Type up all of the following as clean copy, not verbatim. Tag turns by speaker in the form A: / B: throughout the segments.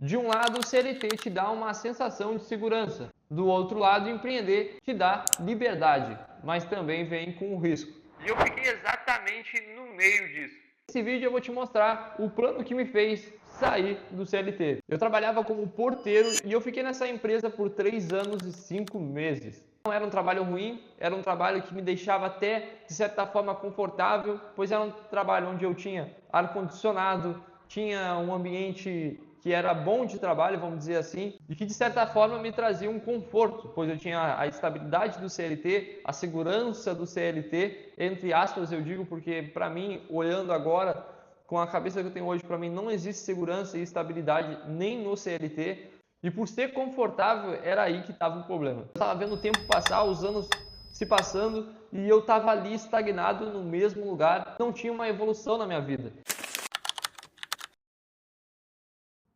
A: De um lado, o CLT te dá uma sensação de segurança. Do outro lado, empreender te dá liberdade, mas também vem com o risco. E eu fiquei exatamente no meio disso. Nesse vídeo eu vou te mostrar o plano que me fez sair do CLT. Eu trabalhava como porteiro e eu fiquei nessa empresa por 3 anos e 5 meses. Não era um trabalho ruim, era um trabalho que me deixava até, de certa forma, confortável, pois era um trabalho onde eu tinha ar-condicionado, tinha um ambiente que era bom de trabalho, vamos dizer assim, e que de certa forma me trazia um conforto, pois eu tinha a estabilidade do CLT, a segurança do CLT, entre aspas eu digo, porque para mim, olhando agora, com a cabeça que eu tenho hoje, para mim não existe segurança e estabilidade nem no CLT, e por ser confortável, era aí que estava o problema. Eu estava vendo o tempo passar, os anos se passando, e eu estava ali estagnado no mesmo lugar, não tinha uma evolução na minha vida.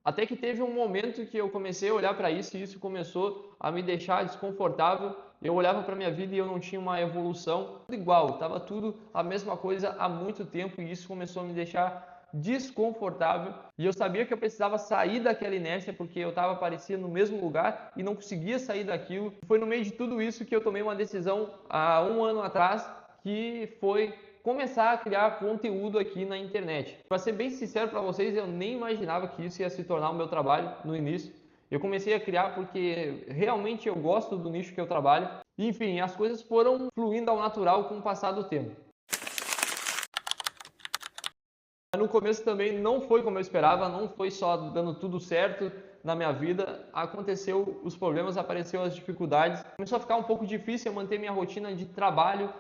A: Até que teve um momento que eu comecei a olhar para isso e isso começou a me deixar desconfortável. Eu olhava para minha vida e eu não tinha uma evolução. Tudo igual, estava tudo a mesma coisa há muito tempo e isso começou a me deixar desconfortável. E eu sabia que eu precisava sair daquela inércia porque eu estava parecia no mesmo lugar e não conseguia sair daquilo. Foi no meio de tudo isso que eu tomei uma decisão há um ano atrás, que foi começar a criar conteúdo aqui na internet. Para ser bem sincero para vocês, eu nem imaginava que isso ia se tornar o meu trabalho no início. Eu comecei a criar porque realmente eu gosto do nicho que eu trabalho. Enfim, as coisas foram fluindo ao natural com o passar do tempo. No começo também não foi como eu esperava, não foi só dando tudo certo na minha vida, aconteceu os problemas, apareceu as dificuldades, começou a ficar um pouco difícil eu manter minha rotina de trabalho,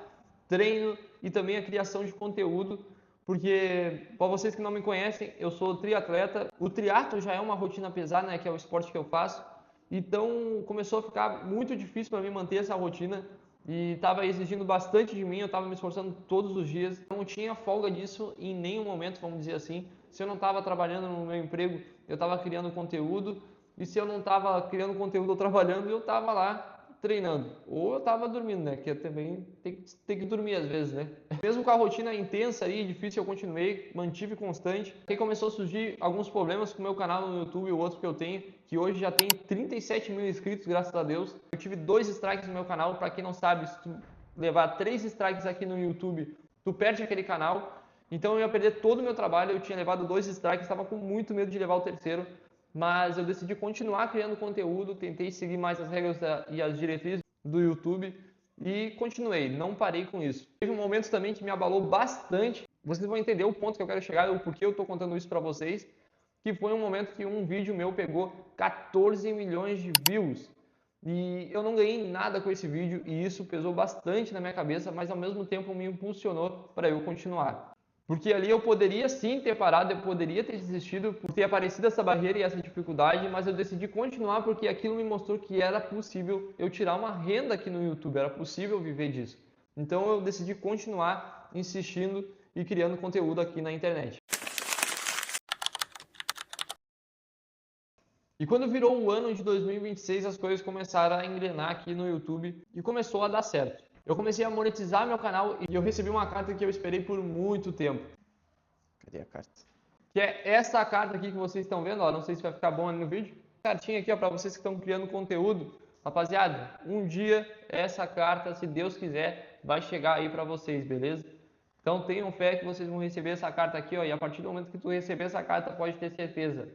A: treino e também a criação de conteúdo, porque para vocês que não me conhecem, eu sou triatleta, o triatlo já é uma rotina pesada, né, que é o esporte que eu faço, então começou a ficar muito difícil para mim manter essa rotina e estava exigindo bastante de mim, eu estava me esforçando todos os dias, não tinha folga disso em nenhum momento, vamos dizer assim. Se eu não estava trabalhando no meu emprego, eu estava criando conteúdo, e se eu não estava criando conteúdo ou trabalhando, eu estava lá treinando, ou eu estava dormindo, né, que eu também tem que dormir às vezes, né. Mesmo com a rotina intensa e difícil, eu continuei, mantive constante. Aí começou a surgir alguns problemas com o meu canal no YouTube, o outro que eu tenho, que hoje já tem 37 mil inscritos, graças a Deus. Eu tive 2 strikes no meu canal, para quem não sabe, se tu levar 3 strikes aqui no YouTube, tu perde aquele canal. Então eu ia perder todo o meu trabalho, eu tinha levado 2 strikes, estava com muito medo de levar o terceiro, mas eu decidi continuar criando conteúdo, tentei seguir mais as regras e as diretrizes do YouTube e continuei, não parei com isso. Teve um momento também que me abalou bastante, vocês vão entender o ponto que eu quero chegar, o porquê eu estou contando isso para vocês, que foi um momento que um vídeo meu pegou 14 milhões de views. E eu não ganhei nada com esse vídeo e isso pesou bastante na minha cabeça, mas ao mesmo tempo me impulsionou para eu continuar. Porque ali eu poderia sim ter parado, eu poderia ter desistido por ter aparecido essa barreira e essa dificuldade, mas eu decidi continuar porque aquilo me mostrou que era possível eu tirar uma renda aqui no YouTube, era possível viver disso. Então eu decidi continuar insistindo e criando conteúdo aqui na internet. E quando virou o ano de 2026, as coisas começaram a engrenar aqui no YouTube e começou a dar certo. Eu comecei a monetizar meu canal e eu recebi uma carta que eu esperei por muito tempo. Cadê a carta? Que é essa carta aqui que vocês estão vendo, ó, não sei se vai ficar bom ali no vídeo. Cartinha aqui, ó, para vocês que estão criando conteúdo. Rapaziada, um dia essa carta, se Deus quiser, vai chegar aí para vocês, beleza? Então tenham fé que vocês vão receber essa carta aqui, ó, e a partir do momento que tu receber essa carta, pode ter certeza,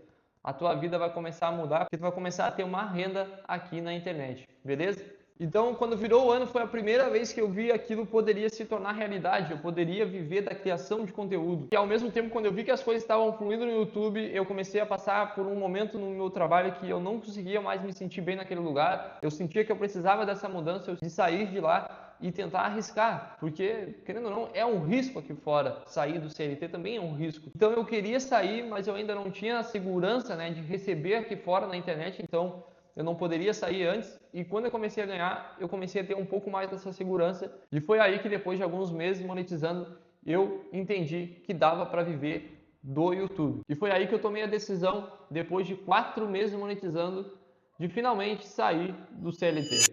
A: a tua vida vai começar a mudar, porque tu vai começar a ter uma renda aqui na internet, beleza? Então, quando virou o ano, foi a primeira vez que eu vi aquilo poderia se tornar realidade, eu poderia viver da criação de conteúdo. E ao mesmo tempo, quando eu vi que as coisas estavam fluindo no YouTube, eu comecei a passar por um momento no meu trabalho que eu não conseguia mais me sentir bem naquele lugar. Eu sentia que eu precisava dessa mudança, de sair de lá e tentar arriscar, porque, querendo ou não, é um risco aqui fora. Sair do CLT também é um risco. Então eu queria sair, mas eu ainda não tinha a segurança, né, de receber aqui fora na internet, então eu não poderia sair antes, e quando eu comecei a ganhar, eu comecei a ter um pouco mais dessa segurança, e foi aí que depois de alguns meses monetizando, eu entendi que dava para viver do YouTube. E foi aí que eu tomei a decisão, depois de 4 meses monetizando, de finalmente sair do CLT.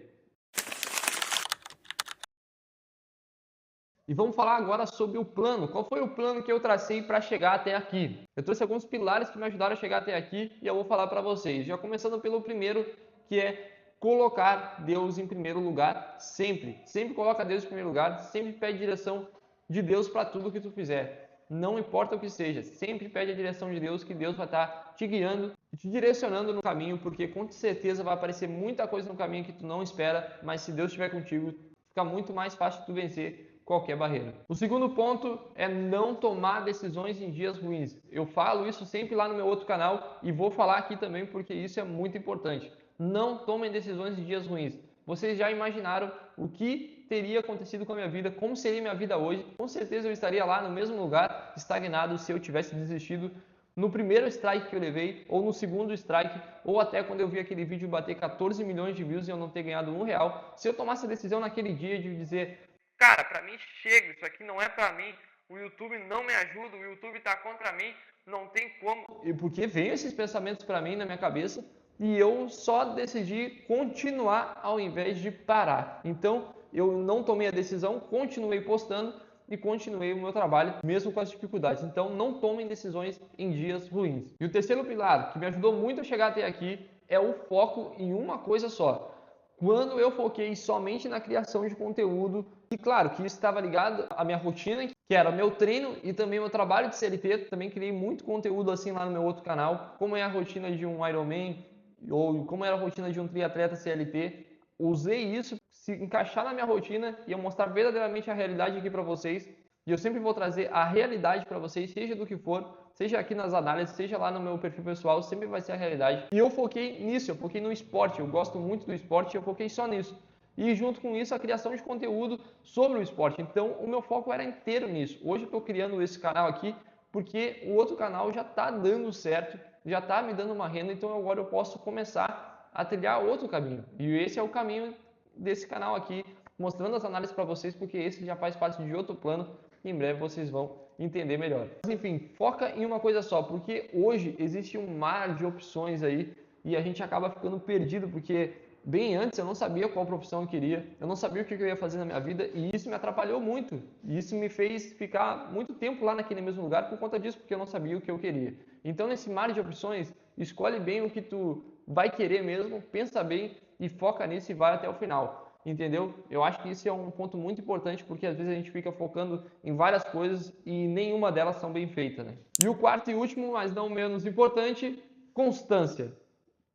A: E vamos falar agora sobre o plano. Qual foi o plano que eu tracei para chegar até aqui? Eu trouxe alguns pilares que me ajudaram a chegar até aqui e eu vou falar para vocês. Já começando pelo primeiro, que é colocar Deus em primeiro lugar sempre. Sempre coloca Deus em primeiro lugar, sempre pede direção de Deus para tudo que tu fizer. Não importa o que seja, sempre pede a direção de Deus, que Deus vai estar te guiando e te direcionando no caminho, porque com certeza vai aparecer muita coisa no caminho que tu não espera, mas se Deus estiver contigo, fica muito mais fácil tu vencer qualquer barreira. O segundo ponto é não tomar decisões em dias ruins. Eu falo isso sempre lá no meu outro canal e vou falar aqui também porque isso é muito importante. Não tomem decisões em dias ruins. Vocês já imaginaram o que teria acontecido com a minha vida, como seria minha vida hoje? Com certeza eu estaria lá no mesmo lugar, estagnado, se eu tivesse desistido no primeiro strike que eu levei, ou no segundo strike, ou até quando eu vi aquele vídeo bater 14 milhões de views e eu não ter ganhado R$ 1. Se eu tomasse a decisão naquele dia de dizer, cara, pra mim chega, isso aqui não é pra mim, o YouTube não me ajuda, o YouTube tá contra mim, não tem como. E porque veio esses pensamentos pra mim na minha cabeça e eu só decidi continuar ao invés de parar. Então eu não tomei a decisão, continuei postando e continuei o meu trabalho, mesmo com as dificuldades. Então não tomem decisões em dias ruins. E o terceiro pilar, que me ajudou muito a chegar até aqui, é o foco em uma coisa só. Quando eu foquei somente na criação de conteúdo, e claro que isso estava ligado à minha rotina, que era meu treino e também meu trabalho de CLT, também criei muito conteúdo assim lá no meu outro canal, como é a rotina de um Ironman ou como era a rotina de um triatleta CLT. Usei isso se encaixar na minha rotina e eu mostrar verdadeiramente a realidade aqui para vocês. E eu sempre vou trazer a realidade para vocês, seja do que for, seja aqui nas análises, seja lá no meu perfil pessoal, sempre vai ser a realidade. E eu foquei nisso, eu foquei no esporte, eu gosto muito do esporte e eu foquei só nisso. E junto com isso, a criação de conteúdo sobre o esporte. Então, o meu foco era inteiro nisso. Hoje eu estou criando esse canal aqui porque o outro canal já está dando certo, já está me dando uma renda, então agora eu posso começar a trilhar outro caminho. E esse é o caminho desse canal aqui, mostrando as análises para vocês, porque esse já faz parte de outro plano e em breve vocês vão entender melhor. Mas enfim, foca em uma coisa só, porque hoje existe um mar de opções aí e a gente acaba ficando perdido, porque bem antes eu não sabia qual profissão eu queria, eu não sabia o que eu ia fazer na minha vida e isso me atrapalhou muito. E isso me fez ficar muito tempo lá naquele mesmo lugar por conta disso, porque eu não sabia o que eu queria. Então nesse mar de opções, escolhe bem o que tu vai querer mesmo, pensa bem e foca nisso e vai até o final. Entendeu? Eu acho que isso é um ponto muito importante porque às vezes a gente fica focando em várias coisas e nenhuma delas são bem feitas, né? E o quarto e último, mas não menos importante, constância.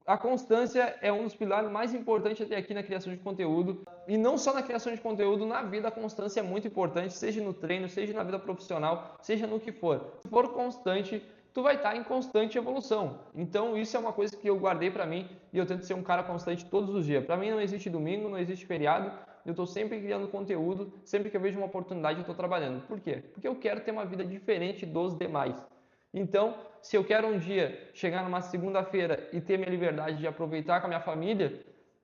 A: A constância é um dos pilares mais importantes até aqui na criação de conteúdo. E não só na criação de conteúdo, na vida a constância é muito importante, seja no treino, seja na vida profissional, seja no que for. Se for constante, tu vai estar em constante evolução. Então isso é uma coisa que eu guardei para mim e eu tento ser um cara constante todos os dias. Para mim não existe domingo, não existe feriado. Eu estou sempre criando conteúdo, sempre que eu vejo uma oportunidade eu estou trabalhando. Por quê? Porque eu quero ter uma vida diferente dos demais. Então, se eu quero um dia chegar numa segunda-feira e ter minha liberdade de aproveitar com a minha família,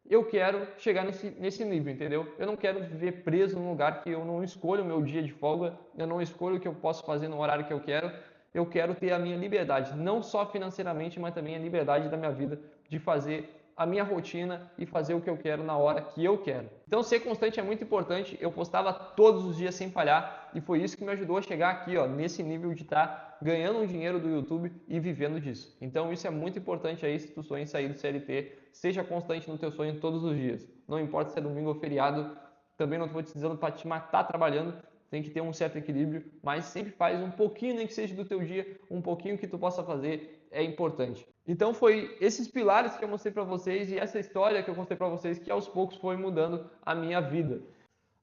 A: eu quero chegar nesse nível, entendeu? Eu não quero viver preso num lugar que eu não escolho o meu dia de folga, eu não escolho o que eu posso fazer no horário que eu quero. Eu quero ter a minha liberdade, não só financeiramente, mas também a liberdade da minha vida de fazer a minha rotina e fazer o que eu quero na hora que eu quero. Então ser constante é muito importante. Eu postava todos os dias sem falhar e foi isso que me ajudou a chegar aqui, ó, nesse nível de estar ganhando um dinheiro do YouTube e vivendo disso. Então isso é muito importante aí se tu sonha em sair do CLT, seja constante no teu sonho todos os dias. Não importa se é domingo ou feriado, também não estou te dizendo para te matar trabalhando, tem que ter um certo equilíbrio, mas sempre faz um pouquinho, nem que seja do teu dia, um pouquinho que tu possa fazer é importante. Então foi esses pilares que eu mostrei para vocês e essa história que eu mostrei para vocês que aos poucos foi mudando a minha vida.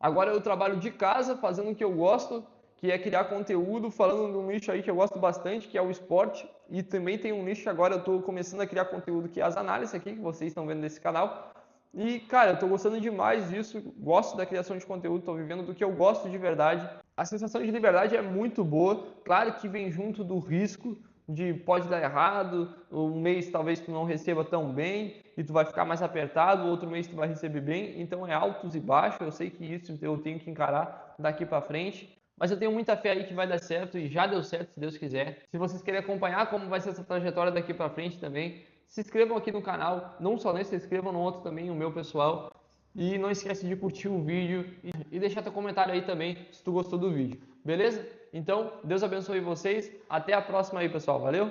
A: Agora eu trabalho de casa, fazendo o que eu gosto, que é criar conteúdo, falando de um nicho aí que eu gosto bastante, que é o esporte, e também tem um nicho que agora eu estou começando a criar conteúdo, que é as análises aqui, que vocês estão vendo nesse canal. E, cara, eu tô gostando demais disso, gosto da criação de conteúdo, tô vivendo do que eu gosto de verdade. A sensação de liberdade é muito boa, claro que vem junto do risco de pode dar errado, um mês talvez tu não receba tão bem e tu vai ficar mais apertado, outro mês tu vai receber bem, então é altos e baixos, eu sei que isso eu tenho que encarar daqui para frente. Mas eu tenho muita fé aí que vai dar certo e já deu certo, se Deus quiser. Se vocês querem acompanhar como vai ser essa trajetória daqui para frente também, se inscrevam aqui no canal, não só nesse, se inscrevam no outro também, o meu pessoal. E não esquece de curtir o vídeo e deixar teu comentário aí também se tu gostou do vídeo. Beleza? Então, Deus abençoe vocês. Até a próxima aí, pessoal. Valeu?